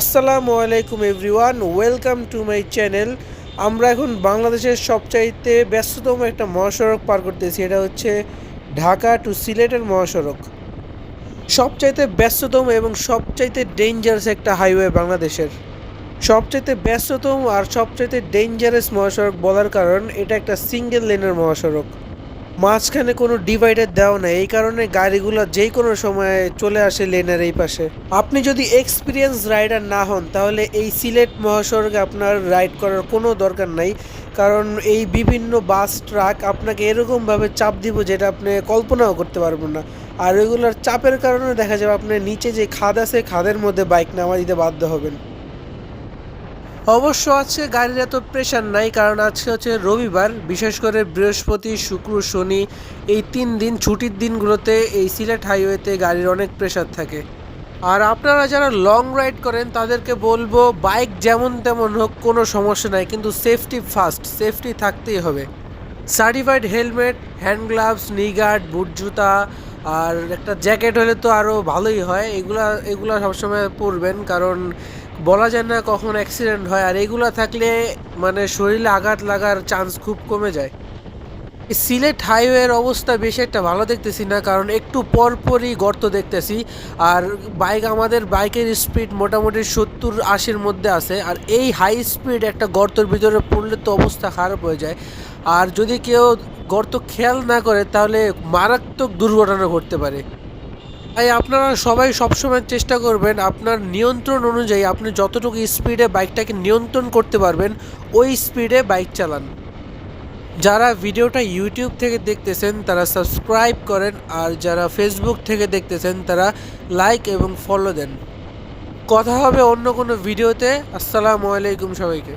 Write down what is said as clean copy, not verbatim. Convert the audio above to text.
আসসালামু আলাইকুম everyone, welcome to my channel. আমরা এখন বাংলাদেশের সবচাইতে ব্যস্ততম একটা মহাসড়ক পার করতেছি। এটা হচ্ছে ঢাকা টু সিলেটের মহাসড়ক। সবচাইতে ব্যস্ততম এবং সবচাইতে ডেঞ্জারাস একটা হাইওয়ে বাংলাদেশের। সবচাইতে ব্যস্ততম আর সবচাইতে ডেঞ্জারাস মহাসড়ক বলার কারণ এটা একটা সিঙ্গেল লেনের মহাসড়ক। মাঝখানে কোনো ডিভাইডার দেওয়া নেই, এই কারণে গাড়িগুলো যেই কোনো সময় চলে আসে লেনের এই পাশে। আপনি যদি এক্সপিরিয়েন্স রাইডার না হন তাহলে এই সিলেট মহাসড়কে আপনার রাইড করার কোনো দরকার নাই, কারণ এই বিভিন্ন বাস ট্রাক আপনাকে এরকমভাবে চাপ দিব যেটা আপনি কল্পনাও করতে পারবেন না। আর ওইগুলোর চাপের কারণে দেখা যাবে আপনার নিচে যে খাদ আছে খাদের মধ্যে বাইক নামা দিতে বাধ্য হবেন। অবশ্য আজকে গাড়ির এত প্রেশার নাই, কারণ আজকে হচ্ছে রবিবার। বিশেষ করে বৃহস্পতি, শুক্র, শনি এই 3 দিন ছুটির দিনগুলোতে এই সিলেট হাইওয়েতে গাড়ির অনেক প্রেশার থাকে। আর আপনারা যারা লং রাইড করেন তাদেরকে বলবো বাইক যেমন তেমন হোক কোনো সমস্যা নাই, কিন্তু সেফটি ফার্স্ট, সেফটি থাকতেই হবে। সার্টিফাইড হেলমেট, হ্যান্ড গ্লাভস, নি গার্ড, বুট জুতা আর একটা জ্যাকেট হলে তো আরও ভালোই হয়। এগুলা এগুলা সবসময় পরবেন, কারণ বলা যায় না কখন অ্যাক্সিডেন্ট হয়, আর এগুলা থাকলে মানে শরীরে আঘাত লাগার চান্স খুব কমে যায়। এই সিলেট হাইওয়ের অবস্থা বেশি একটা ভালো দেখতেছি না, কারণ একটু পরপরই গর্ত দেখতেছি। আর আমাদের বাইকের স্পিড মোটামুটি 70-80-র মধ্যে আছে, আর এই হাই স্পিড একটা গর্তের ভিতরে পড়লে তো অবস্থা খারাপ হয়ে যায়। আর যদি কেউ গর্ত খেয়াল না করে তাহলে মারাত্মক দুর্ঘটনা ঘটতে পারে। তাই আপনারা সবাই সবসময় চেষ্টা করবেন আপনার নিয়ন্ত্রণ অনুযায়ী আপনি যতটুকু স্পিডে বাইকটাকে নিয়ন্ত্রণ করতে পারবেন ওই স্পিডে বাইক চালান। যারা ভিডিওটা ইউটিউব থেকে দেখতেছেন তারা সাবস্ক্রাইব করেন, আর যারা ফেসবুক থেকে দেখতেছেন তারা লাইক এবং ফলো দেন। কথা হবে অন্য কোনো ভিডিওতে। আসসালামু আলাইকুম সবাইকে।